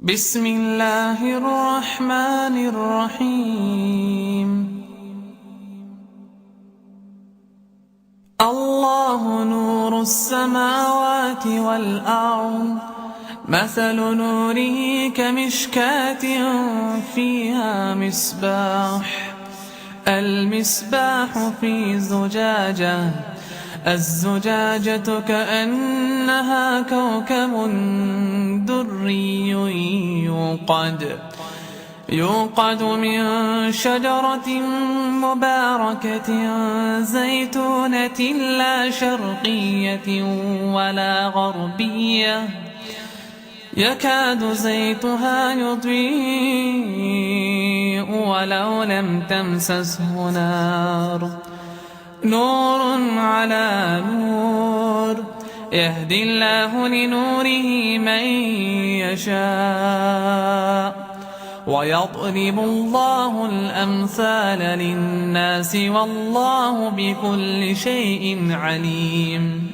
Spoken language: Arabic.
بسم الله الرحمن الرحيم. الله نور السماوات والأرض، مثل نوره كمشكاة فيها مصباح، المصباح في زجاجة، الزجاجة كأنها كوكب دري يوقد من شجرة مباركة زيتونة لا شرقية ولا غربية، يكاد زيتها يضيء ولو لم تمسسه نار، نور على نور، يهدي الله لنوره من يشاء، ويضرب الله الأمثال للناس والله بكل شيء عليم.